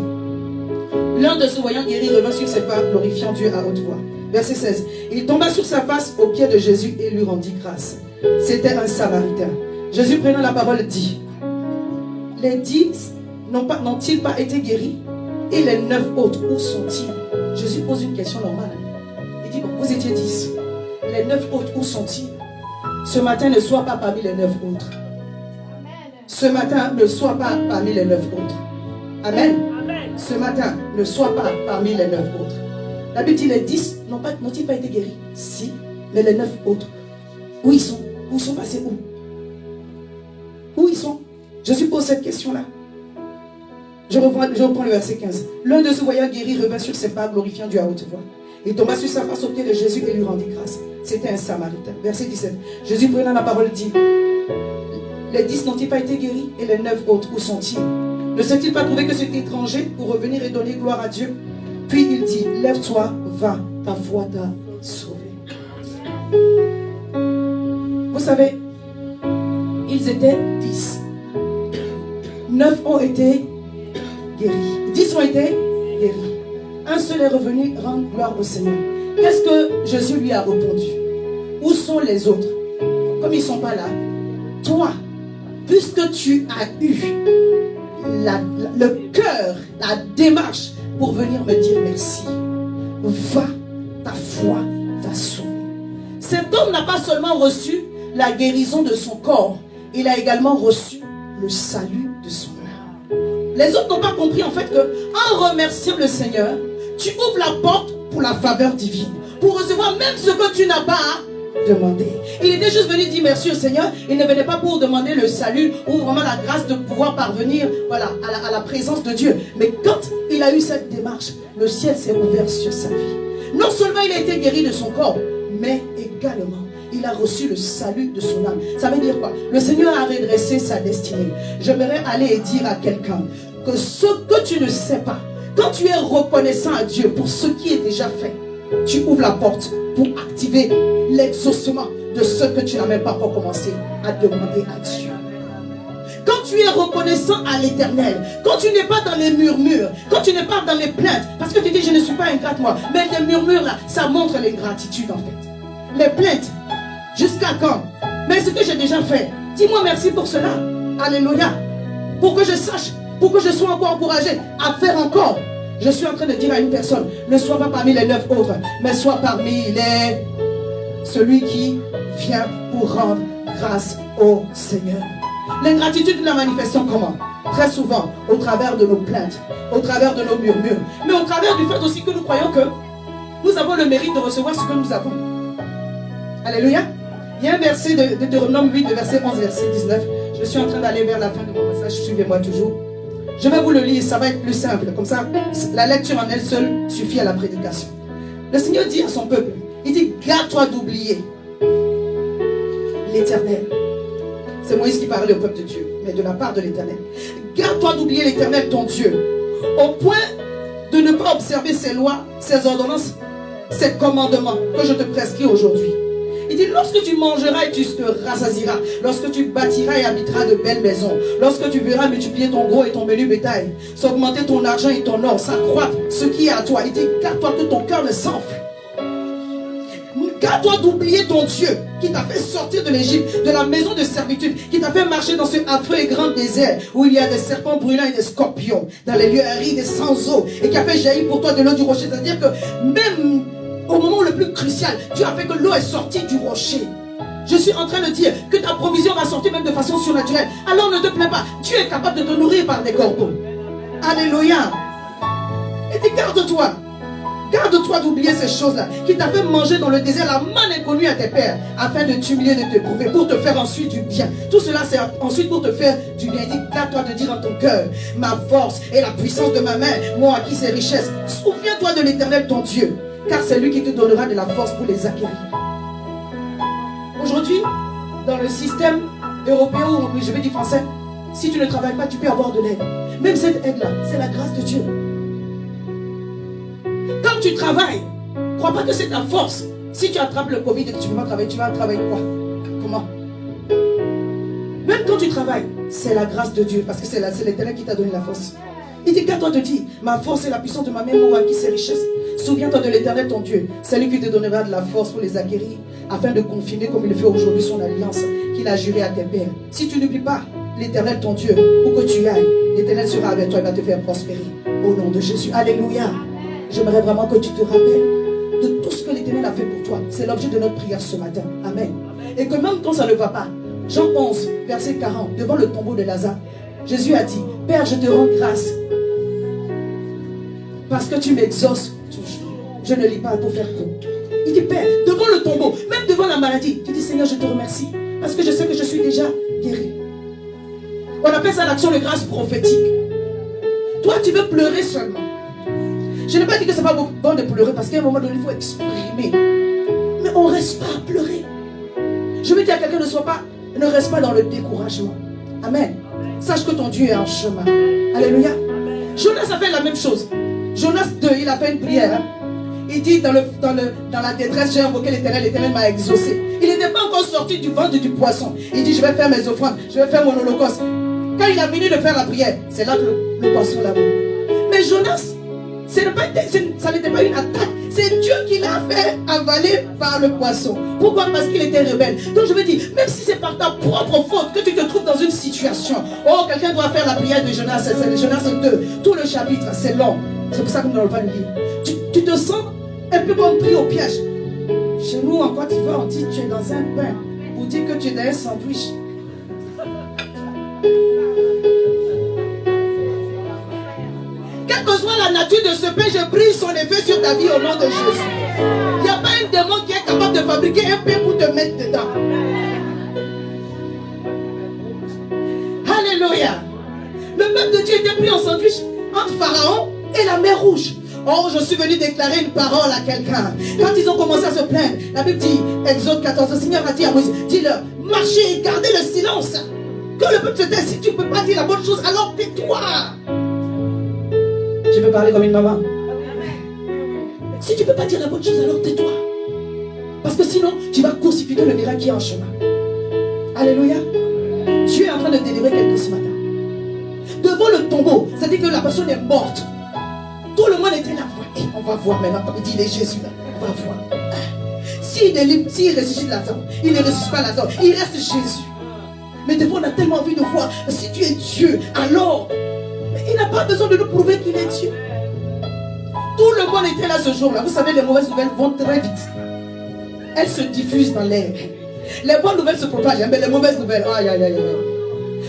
l'un de ceux voyant guéri revint sur ses pas, glorifiant Dieu à haute voix. Verset 16. Il tomba sur sa face aux pieds de Jésus et lui rendit grâce. C'était un Samaritain. Jésus prenant la parole dit, les 10 n'ont-ils pas été guéris? Et les 9 autres, où sont-ils? Jésus pose une question normale. Il dit, bon, vous étiez 10. Les 9 autres, où sont-ils? Ce matin, ne sois pas parmi les 9 autres. Ce matin, ne sois pas parmi les 9 autres. Amen. Amen. Ce matin, ne sois pas parmi les 9 autres. La Bible dit, les 10 n'ont-ils pas été guéris? Si, mais les 9 autres, où ils sont? Où ils sont passés où? Où ils sont? Jésus pose cette question-là. Je reprends le verset 15. L'un de ceux voyant guéri revint sur ses pas, glorifiant Dieu à haute voix. Il tomba sur sa face aux pieds de Jésus et lui rendit grâce. C'était un Samaritain. Verset 17. Jésus prenant la parole dit, les 10 n'ont-ils pas été guéris? Et les 9 autres, où sont-ils? Ne s'est-il pas trouvé que cet étranger pour revenir et donner gloire à Dieu? Puis il dit, lève-toi, va, ta foi t'a sauvé. Vous savez, ils étaient 10. 9 ont été guéris. 10 ont été guéris. Un seul est revenu rendre gloire au Seigneur. Qu'est-ce que Jésus lui a répondu? Où sont les autres? Comme ils ne sont pas là, toi, puisque tu as eu le cœur, la démarche pour venir me dire merci, va, ta foi t'a sauvé. Cet homme n'a pas seulement reçu la guérison de son corps, il a également reçu le salut de son âme. Les autres n'ont pas compris en fait que en remerciant le Seigneur, tu ouvres la porte pour la faveur divine, pour recevoir même ce que tu n'as pas demander. Il était juste venu dire merci au Seigneur. Il ne venait pas pour demander le salut ou vraiment la grâce de pouvoir parvenir, voilà, à la présence de Dieu. Mais quand il a eu cette démarche, le ciel s'est ouvert sur sa vie. Non seulement il a été guéri de son corps, mais également il a reçu le salut de son âme. Ça veut dire quoi? Le Seigneur a redressé sa destinée. J'aimerais aller et dire à quelqu'un que ce que tu ne sais pas, quand tu es reconnaissant à Dieu pour ce qui est déjà fait, tu ouvres la porte pour activer l'exaucement de ce que tu n'as même pas encore commencé à demander à Dieu. Quand tu es reconnaissant à l'Éternel, quand tu n'es pas dans les murmures, quand tu n'es pas dans les plaintes, parce que tu dis je ne suis pas ingrate moi, mais les murmures là, ça montre l'ingratitude en fait. Les plaintes, jusqu'à quand? Mais ce que j'ai déjà fait, dis-moi merci pour cela. Alléluia. Pour que je sache, pour que je sois encore encouragé à faire encore. Je suis en train de dire à une personne, ne sois pas parmi les 9 autres, mais sois parmi celui qui vient pour rendre grâce au Seigneur. L'ingratitude, nous la manifestons comment? Très souvent, au travers de nos plaintes, au travers de nos murmures, mais au travers du fait aussi que nous croyons que nous avons le mérite de recevoir ce que nous avons. Alléluia. Il y a un verset de Deutéronome 8, de verset 11, verset 19. Je suis en train d'aller vers la fin de mon passage, suivez-moi toujours. Je vais vous le lire, ça va être plus simple. Comme ça, la lecture en elle seule suffit à la prédication. Le Seigneur dit à son peuple, il dit, garde-toi d'oublier l'Éternel. C'est Moïse qui parlait au peuple de Dieu, mais de la part de l'Éternel. Garde-toi d'oublier l'Éternel, ton Dieu, au point de ne pas observer ses lois, ses ordonnances, ses commandements que je te prescris aujourd'hui. Il dit, lorsque tu mangeras et tu te rassasieras, lorsque tu bâtiras et habiteras de belles maisons, lorsque tu verras multiplier ton gros et ton menu bétail, s'augmenter ton argent et ton or, s'accroître ce qui est à toi, il dit, garde-toi que ton cœur ne s'enfle. Garde-toi d'oublier ton Dieu qui t'a fait sortir de l'Égypte, de la maison de servitude, qui t'a fait marcher dans ce affreux et grand désert où il y a des serpents brûlants et des scorpions, dans les lieux arides et sans eau, et qui a fait jaillir pour toi de l'eau du rocher. C'est-à-dire que même au moment le plus crucial, Dieu a fait que l'eau est sortie du rocher. Je suis en train de dire que ta provision va sortir même de façon surnaturelle. Alors ne te plains pas, Dieu est capable de te nourrir par des corbeaux. Alléluia. Et dit, garde-toi. Garde-toi d'oublier ces choses-là qui t'a fait manger dans le désert la manne inconnue à tes pères afin de t'humilier, de te prouver, pour te faire ensuite du bien. Tout cela, c'est ensuite pour te faire du bien. Il dit, garde-toi de dire en ton cœur, ma force et la puissance de ma main m'ont acquis ces richesses. Souviens-toi de l'Éternel ton Dieu, car c'est lui qui te donnera de la force pour les acquérir. Aujourd'hui, dans le système européen, ou je vais dire français, si tu ne travailles pas, tu peux avoir de l'aide. Même cette aide-là, c'est la grâce de Dieu. Quand tu travailles, ne crois pas que c'est ta force. Si tu attrapes le Covid et que tu ne peux pas travailler, tu vas travailler quoi? Comment? Même quand tu travailles, c'est la grâce de Dieu, parce que c'est l'Éternel qui t'a donné la force. Il dit, garde-toi de dire, ma force et la puissance de ma main m'ont acquis ces richesses. Souviens-toi de l'Éternel ton Dieu, c'est lui qui te donnera de la force pour les acquérir, afin de confirmer comme il le fait aujourd'hui son alliance qu'il a juré à tes pères. Si tu n'oublies pas l'Éternel ton Dieu, où que tu ailles, l'Éternel sera avec toi et va te faire prospérer. Au nom de Jésus. Alléluia. J'aimerais vraiment que tu te rappelles de tout ce que l'Éternel a fait pour toi. C'est l'objet de notre prière ce matin. Amen. Et que même quand ça ne va pas, Jean 11, verset 40, devant le tombeau de Lazare, Jésus a dit, Père, je te rends grâce parce que tu m'exauces toujours. Je ne lis pas pour faire court. Il dit, Père, devant le tombeau, même devant la maladie, tu dis, Seigneur, je te remercie parce que je sais que je suis déjà guéri. On appelle ça l'action de grâce prophétique. Toi, tu veux pleurer seulement. Je n'ai pas dit que ce n'est pas bon de pleurer parce qu'à un moment donné, il faut exprimer. Mais on ne reste pas à pleurer. Je veux dire à quelqu'un, ne reste pas dans le découragement. Amen. Sache que ton Dieu est en chemin. Alléluia. Jonas a fait la même chose. Jonas 2, il a fait une prière. Hein. Il dit dans la détresse, j'ai invoqué l'Éternel, l'Éternel m'a exaucé. Il n'était pas encore sorti du ventre du poisson. Il dit, je vais faire mes offrandes, je vais faire mon holocauste. Quand il a fini de faire la prière, c'est là que le poisson l'a vu. Mais Jonas, ça n'était pas une attaque. C'est Dieu qui l'a fait avaler par le poisson. Pourquoi? Parce qu'il était rebelle. Donc je veux dire, même si c'est par ta propre faute que tu te trouves dans une situation. Oh, quelqu'un doit faire la prière de Jonas. C'est Jonas 2. Tout le chapitre, c'est long. C'est pour ça que nous n'allons pas le lire. Tu te sens un peu comme pris au piège. Chez nous, en Côte d'Ivoire, on dit tu es dans un pain. Pour dire que tu es dans un sandwich. Quelle que soit la nature de ce pain, je brise son effet sur ta vie au nom de Jésus. Il n'y a pas un démon qui est capable de fabriquer un pain pour te mettre dedans. Alléluia. Le peuple de Dieu était pris en sandwich entre Pharaon et la mer Rouge. Oh, je suis venu déclarer une parole à quelqu'un. Quand ils ont commencé à se plaindre, la Bible dit, Exode 14, le Seigneur a dit à Moïse, dis-leur, marchez et gardez le silence. Que le peuple se taise. Si tu ne peux pas dire la bonne chose, alors tais-toi. Je peux parler comme une maman. Si tu ne peux pas dire la bonne chose, alors tais-toi. Parce que sinon, tu vas court-circuiter le miracle qui est en chemin. Alléluia. Dieu est en train de délivrer quelqu'un ce matin. Devant le tombeau, c'est-à-dire que la personne est morte. Tout le monde était là. On va voir maintenant, comme il dit, il est Jésus là. On va voir. S'il ressuscite Lazare, il ne ressuscite pas Lazare, il reste Jésus. Mais des fois, on a tellement envie de voir. Si tu es Dieu, alors... Il n'a pas besoin de nous prouver qu'il est Dieu. Tout le monde était là ce jour-là. Vous savez, les mauvaises nouvelles vont très vite. Elles se diffusent dans l'air. Les bonnes nouvelles se propagent, mais les mauvaises nouvelles, aïe, aïe, aïe.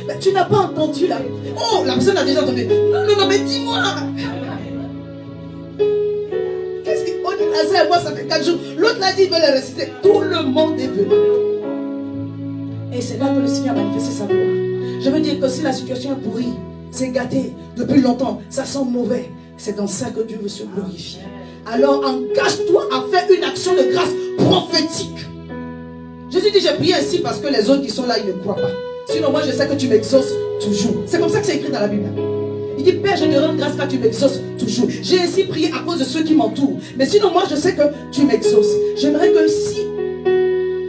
Mais tu n'as pas entendu là. Oh, la personne a déjà entendu. Non, mais dis-moi. Qu'est-ce qu'on dit Lazare, moi, ça fait 4 jours. L'autre l'a dit, il veut le réciter. Tout le monde est venu. Et c'est là que le Seigneur a manifesté sa gloire. Je veux dire que si la situation est pourrie, c'est gâté depuis longtemps, ça sent mauvais. C'est dans ça que Dieu veut se glorifier. Alors engage-toi à faire une action de grâce prophétique. Jésus dit, j'ai prié ainsi parce que les autres qui sont là, ils ne croient pas. Sinon moi je sais que tu m'exauces toujours. C'est comme ça que c'est écrit dans la Bible. Il dit, Père, je te rends grâce car tu m'exauces toujours. J'ai ainsi prié à cause de ceux qui m'entourent. Mais sinon moi je sais que tu m'exauces. J'aimerais que si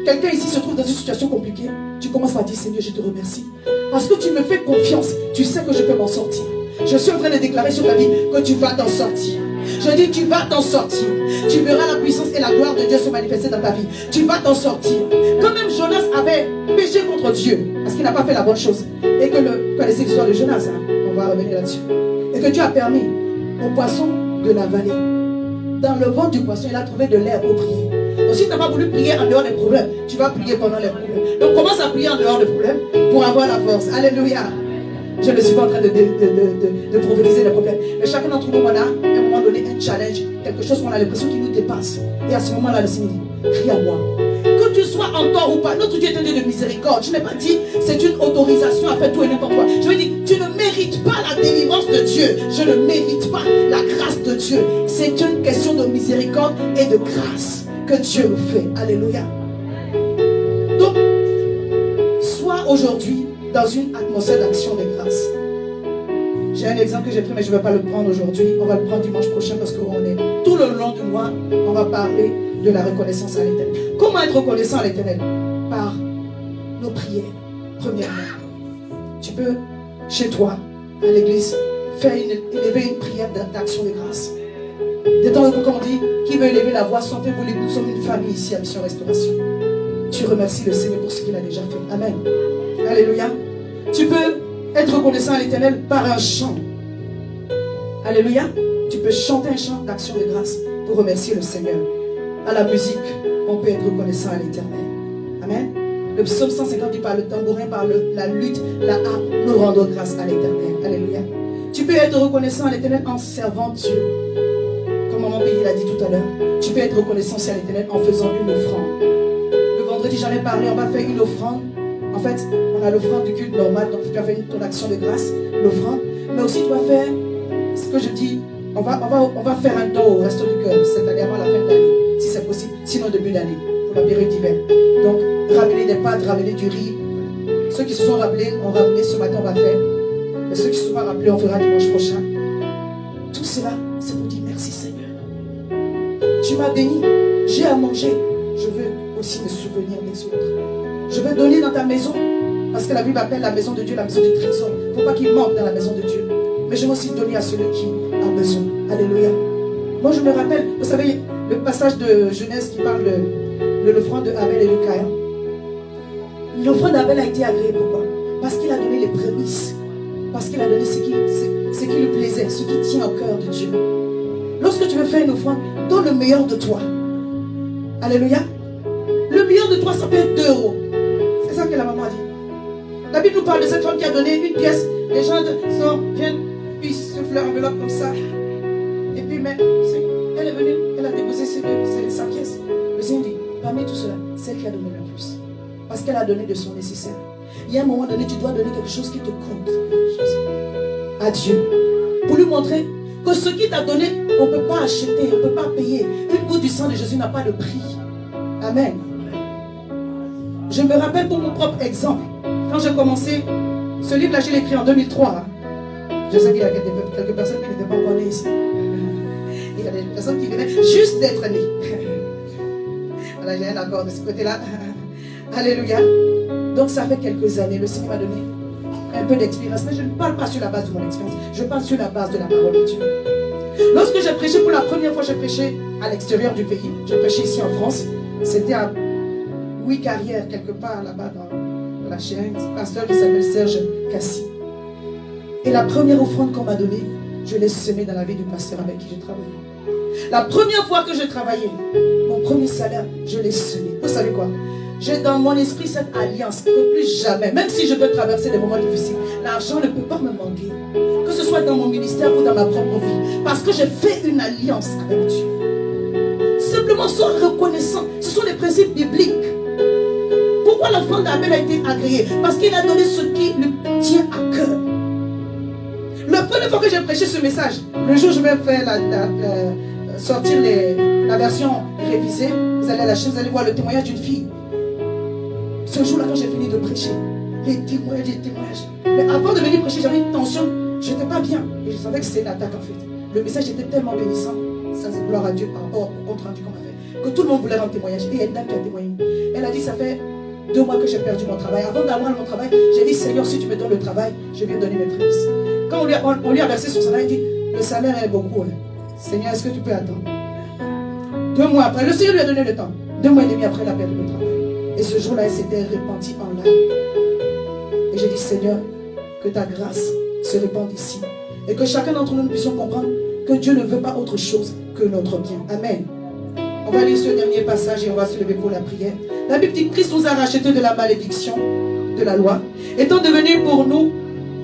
quelqu'un ici se trouve dans une situation compliquée, tu commences par dire, Seigneur, je te remercie. Parce que tu me fais confiance, tu sais que je peux m'en sortir. Je suis en train de déclarer sur ta vie que tu vas t'en sortir. Je dis, tu vas t'en sortir. Tu verras la puissance et la gloire de Dieu se manifester dans ta vie. Tu vas t'en sortir. Quand même Jonas avait péché contre Dieu, parce qu'il n'a pas fait la bonne chose. Et que vous connaissez l'histoire de Jonas, hein? On va revenir là-dessus. Et que Dieu a permis au poisson de l'avaler. Dans le ventre du poisson, il a trouvé de l'air pour prier. Donc si tu n'as pas voulu prier en dehors des problèmes, tu vas prier pendant les problèmes. Donc commence à prier en dehors des problèmes pour avoir la force. Alléluia. Je ne suis pas en train de prophétiser les problèmes. nous, on a à un moment donné un challenge, quelque chose qu'on a l'impression qui nous dépasse. Et à ce moment-là, le Seigneur dit, crie à moi. Que tu sois en tort ou pas, notre Dieu est un Dieu de miséricorde. Je n'ai pas dit, c'est une autorisation à faire tout et n'importe quoi. Je veux dire, tu ne mérites pas la délivrance de Dieu. Je ne mérite pas la grâce de Dieu. C'est une question de miséricorde et de grâce que Dieu nous fait. Alléluia. Donc, sois aujourd'hui dans une atmosphère d'action de grâce. J'ai un exemple que j'ai pris, mais je ne vais pas le prendre aujourd'hui. On va le prendre dimanche prochain parce qu'on est tout le long du mois, on va parler de la reconnaissance à l'Éternel. Comment être reconnaissant à l'Éternel? Par nos prières, premièrement. Tu peux, chez toi, à l'église, élever une prière d'action de grâce. De temps en temps, comme on dit, qui veut élever la voix, sentez-vous libre. Nous sommes une famille ici à Mission Restauration. Tu remercies le Seigneur pour ce qu'il a déjà fait. Amen. Alléluia. Tu peux être reconnaissant à l'Éternel par un chant. Alléluia. Tu peux chanter un chant d'action de grâce pour remercier le Seigneur. À la musique, on peut être reconnaissant à l'Éternel. Amen. Le psaume 150 dit par le tambourin, par la lutte, la harpe, nous rendons grâce à l'Éternel. Alléluia. Tu peux être reconnaissant à l'Éternel en servant Dieu. Comme maman Béli l'a dit tout à l'heure. Tu peux être reconnaissant à l'Éternel en faisant une offrande. Le vendredi, j'en ai parlé, on va faire une offrande. En fait, on a l'offrande du culte normal, donc tu vas faire ton action de grâce, l'offrande. Mais aussi, tu vas faire ce que je dis, on va faire un don au resto du cœur cette année avant la fin de l'année, si c'est possible, sinon début d'année, pour la période d'hiver. Donc, ramener des pâtes, ramener du riz. Ceux qui se sont rappelés, ont ramené ce matin, on va faire. Mais ceux qui ne se sont pas rappelés, on fera dimanche prochain. Tout cela, c'est pour dire merci Seigneur. Tu m'as béni, j'ai à manger. Je veux aussi me souvenir des autres. Je veux donner dans ta maison. Parce que la Bible appelle la maison de Dieu la maison du trésor. Il ne faut pas qu'il manque dans la maison de Dieu. Mais je veux aussi donner à celui qui a besoin. Alléluia. Moi je me rappelle, vous savez, le passage de Genèse qui parle de l'offrande de Abel et de Caïn. L'offrande d'Abel a été agréée. Pourquoi? Parce qu'il a donné les prémices. Parce qu'il a donné ce qui lui plaisait, ce qui tient au cœur de Dieu. Lorsque tu veux faire une offrande, donne le meilleur de toi. Alléluia. Le meilleur de toi, ça peut être 2 €. C'est ça que la maman a dit. La Bible nous parle de cette femme qui a donné une pièce. Les gens viennent, puis soufflent leur enveloppe comme ça. Et puis, mais, elle est venue, elle a déposé sa pièce. Le Seigneur dit, parmi tout cela, celle qui a donné le plus. Parce qu'elle a donné de son nécessaire. Il y a un moment donné, tu dois donner quelque chose qui te compte. À Dieu. Pour lui montrer que ce qu'il t'a donné, on ne peut pas acheter, on ne peut pas payer. Une goutte du sang de Jésus n'a pas de prix. Amen. Je me rappelle pour mon propre exemple. Quand j'ai commencé, ce livre-là, je l'ai écrit en 2003. Je sais qu'il y a quelques personnes qui n'étaient pas encore nées ici. Il y a des personnes qui venaient juste d'être nées. Voilà, j'ai un accord de ce côté-là. Alléluia. Donc ça fait quelques années, le Seigneur m'a donné un peu d'expérience. Mais je ne parle pas sur la base de mon expérience. Je parle sur la base de la parole de Dieu. Lorsque j'ai prêché pour la première fois, j'ai prêché à l'extérieur du pays. J'ai prêché ici en France. C'était à Carrière, quelque part là-bas dans la chaîne, un pasteur qui s'appelle Serge Cassi. Et la première offrande qu'on m'a donnée, je l'ai semée dans la vie du pasteur avec qui j'ai travaillé. La première fois que j'ai travaillé, mon premier salaire, je l'ai semé. Vous savez quoi? J'ai dans mon esprit cette alliance que plus jamais, même si je peux traverser des moments difficiles, l'argent ne peut pas me manquer. Que ce soit dans mon ministère ou dans ma propre vie. Parce que j'ai fait une alliance avec Dieu. Simplement, sois reconnaissant. Ce sont les principes bibliques. Pourquoi l'offrande d'Abel a été agréée? Parce qu'il a donné ce qui lui tient à cœur. La première fois que j'ai prêché ce message, le jour où je vais faire sortir la version révisée, vous allez à la chaîne, vous allez voir le témoignage d'une fille. Ce jour-là, quand j'ai fini de prêcher, les témoignages. Mais avant de venir prêcher, j'avais une tension, je n'étais pas bien. Et je savais que c'était une attaque en fait. Le message était tellement bénissant, ça c'est gloire à Dieu par rapport au compte rendu qu'on m'a fait, que tout le monde voulait rendre témoignage. Et il y a une dame qui a témoigné. Elle a dit, ça fait 2 mois que j'ai perdu mon travail. Avant d'avoir mon travail, j'ai dit, Seigneur, si tu me donnes le travail, je viens donner mes prémices. Quand on lui a versé son salaire, il dit, le salaire est beaucoup. Hein. Seigneur, est-ce que tu peux attendre? 2 mois après, le Seigneur lui a donné le temps. 2 mois et demi après, elle a perdu le travail. Et ce jour-là, elle s'était repentie en larmes. Et j'ai dit, Seigneur, que ta grâce se répande ici. Et que chacun d'entre nous puissions comprendre que Dieu ne veut pas autre chose que notre bien. Amen. On va lire ce dernier passage et on va se lever pour la prière. La Bible dit que Christ nous a rachetés de la malédiction de la loi, étant devenu pour nous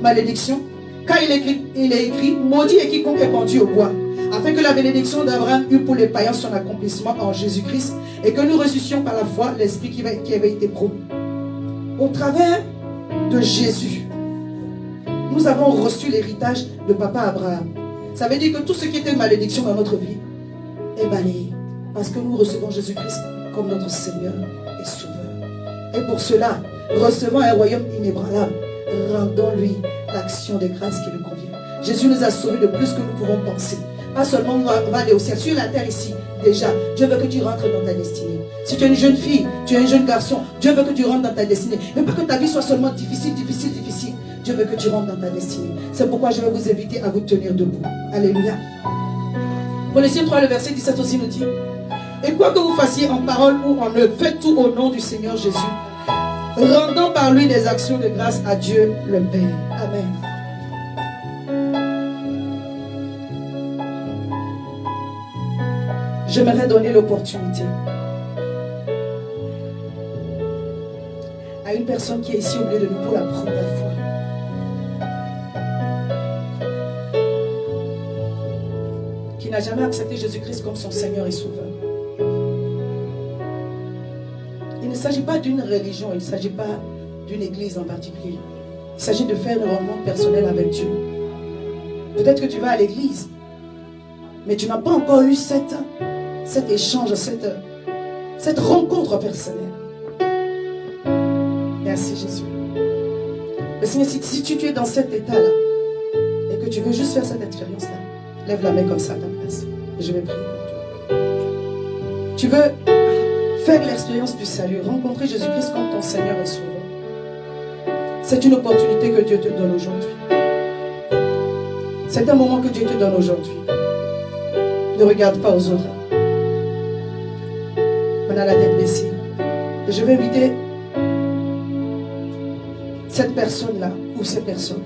malédiction, Car il est écrit, maudit est quiconque est pendu au bois, afin que la bénédiction d'Abraham eût pour les païens son accomplissement en Jésus-Christ, et que nous reçussions par la foi l'Esprit qui avait été promis. Au travers de Jésus, nous avons reçu l'héritage de Papa Abraham. Ça veut dire que tout ce qui était malédiction dans notre vie est balayé, parce que nous recevons Jésus-Christ comme notre Seigneur et Sauveur. Et pour cela, recevant un royaume inébranlable, rendons-lui l'action de grâce qui lui convient. Jésus nous a sauvés de plus que nous pouvons penser. Pas seulement on va aller au ciel, sur la terre ici, déjà, Dieu veut que tu rentres dans ta destinée. Si tu es une jeune fille, tu es un jeune garçon, Dieu veut que tu rentres dans ta destinée. Il ne veut pas que ta vie soit seulement difficile. Dieu veut que tu rentres dans ta destinée. C'est pourquoi je vais vous inviter à vous tenir debout. Alléluia. Colossiens 3, le verset 17 aussi nous dit: et quoi que vous fassiez en parole ou en œuvre, faites tout au nom du Seigneur Jésus, rendant par lui des actions de grâce à Dieu le Père. Amen. J'aimerais donner l'opportunité à une personne qui est ici au milieu de nous pour la première fois. Qui n'a jamais accepté Jésus-Christ comme son Seigneur et Sauveur. Il ne s'agit pas d'une religion, il ne s'agit pas d'une église en particulier. Il s'agit de faire une rencontre personnelle avec Dieu. Peut-être que tu vas à l'église, mais tu n'as pas encore eu cet échange, cette rencontre personnelle. Merci Jésus. Mais si tu es dans cet état-là, et que tu veux juste faire cette expérience-là, lève la main comme ça à ta place. Et je vais prier pour toi. Tu veux faire l'expérience du salut, rencontrer Jésus-Christ comme ton Seigneur et Sauveur. C'est une opportunité que Dieu te donne aujourd'hui. C'est un moment que Dieu te donne aujourd'hui. Ne regarde pas aux autres. On a la tête baissée. Et je vais inviter cette personne-là ou ces personnes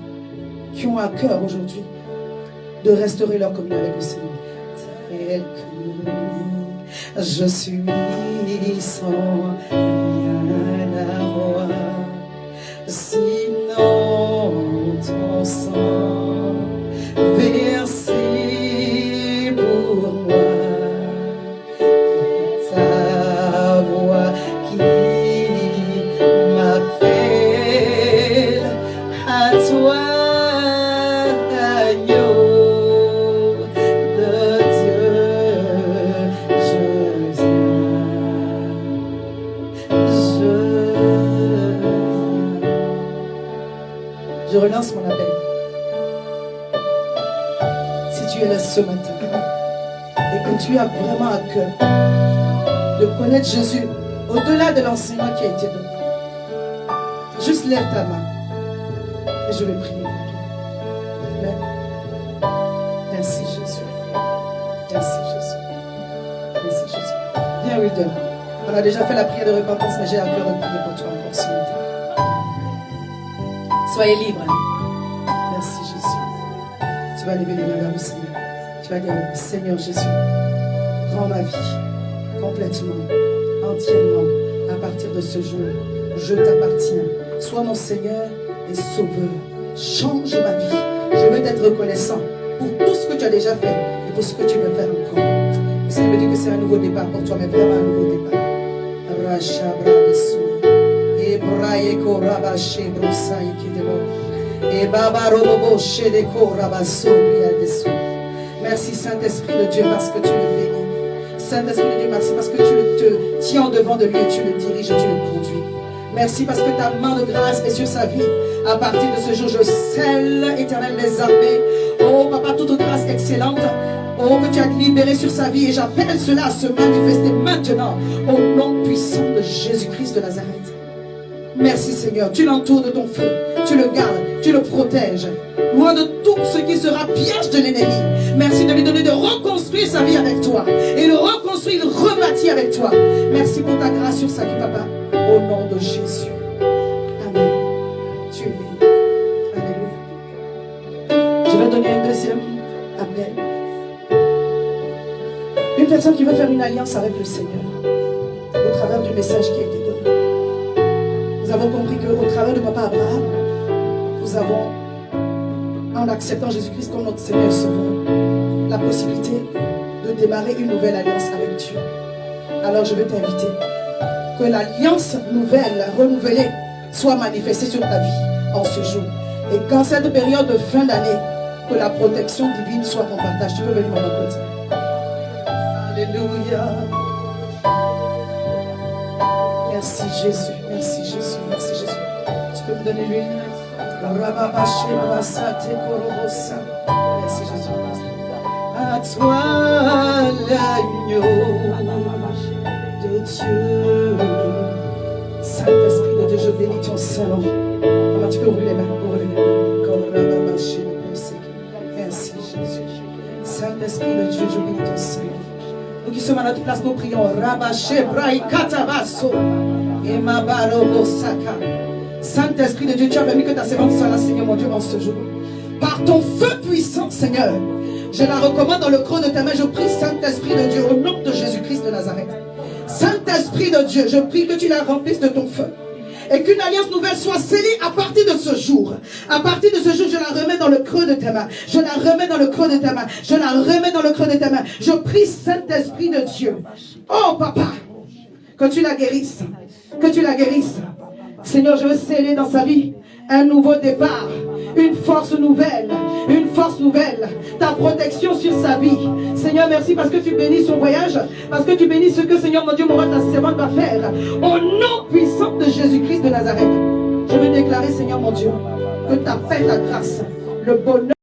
qui ont à cœur aujourd'hui de restaurer leur communion avec le Seigneur. Tel que je suis sans rien à moi, sinon ton sang versé pour moi, ta voix qui m'appelle à toi. Je relance mon appel. Si tu es là ce matin et que tu as vraiment à cœur de connaître Jésus au-delà de l'enseignement qui a été donné, juste lève ta main et je vais prier pour toi. Amen. Merci Jésus. Merci Jésus. Merci Jésus. Viens, Wilder. On a déjà fait la prière de repentance, mais j'ai à cœur de prier pour toi encore ce matin. Soyez libre. Merci Jésus. Tu vas lever les mains vers le Seigneur. Tu vas dire: Seigneur Jésus, prends ma vie complètement, entièrement. À partir de ce jour, je t'appartiens. Sois mon Seigneur et Sauveur. Change ma vie. Je veux être reconnaissant pour tout ce que tu as déjà fait et pour ce que tu veux faire encore. Le Seigneur me dit que c'est un nouveau départ pour toi, mais vraiment un nouveau départ. Merci Saint-Esprit de Dieu parce que tu le bénis. Saint-Esprit de Dieu, merci parce que tu te tiens devant de lui et tu le diriges et tu le conduis. Merci parce que ta main de grâce est sur sa vie. À partir de ce jour, je scelle, Éternel, les armées. Oh Papa, toute grâce excellente. Oh, que tu as libéré sur sa vie. Et j'appelle cela à se manifester maintenant au nom puissant de Jésus-Christ de Nazareth. Merci Seigneur, tu l'entoures de ton feu, tu le gardes, tu le protèges, loin de tout ce qui sera piège de l'ennemi. Merci de lui donner de reconstruire sa vie avec toi. Et le reconstruire, il rebâtit avec toi. Merci pour ta grâce sur sa vie, Papa, au nom de Jésus. Amen. Tu es béni. Alléluia. Je vais donner un deuxième appel. Une personne qui veut faire une alliance avec le Seigneur au travers du message qui a été donné. Nous avons compris qu'au travers de Papa Abraham, nous avons en acceptant Jésus-Christ comme notre Seigneur et Sauveur, la possibilité de démarrer une nouvelle alliance avec Dieu. Alors je veux t'inviter que l'alliance nouvelle, renouvelée, soit manifestée sur ta vie en ce jour. Et qu'en cette période de fin d'année, que la protection divine soit ton partage. Tu peux venir à mon côté. Alléluia. Merci Jésus, merci Jésus, merci Jésus. Tu peux me donner l'huile? Merci Jésus. À toi l'agneau de Dieu. Saint-Esprit de Dieu, je bénis ton Saint-Nom. Alors tu peux ouvrir les mains, ouvrir les mains. Merci Jésus. Saint-Esprit de Dieu, je bénis ton Saint-Nom. Nous qui sommes à notre place, nous prions. Saint-Esprit de Dieu, tu as permis que ta servante soit là, Seigneur mon Dieu, en ce jour. Par ton feu puissant, Seigneur, je la recommande dans le creux de ta main. Je prie, Saint-Esprit de Dieu, au nom de Jésus-Christ de Nazareth. Saint-Esprit de Dieu, je prie que tu la remplisses de ton feu. Et qu'une alliance nouvelle soit scellée à partir de ce jour. À partir de ce jour, je la remets dans le creux de ta main. Je la remets dans le creux de ta main. Je la remets dans le creux de ta main. Je prie, Saint-Esprit de Dieu. Oh, Papa, que tu la guérisses. Que tu la guérisses. Seigneur, je veux sceller dans sa vie un nouveau départ. Une force nouvelle. Une force nouvelle. Ta protection sur sa vie. Seigneur, merci parce que tu bénis son voyage. Parce que tu bénis ce que, Seigneur, mon Dieu, mon roi, ta servante va faire. Au nom puissant de Jésus-Christ de Nazareth. Je veux déclarer, Seigneur, mon Dieu, que ta paix, ta grâce, le bonheur,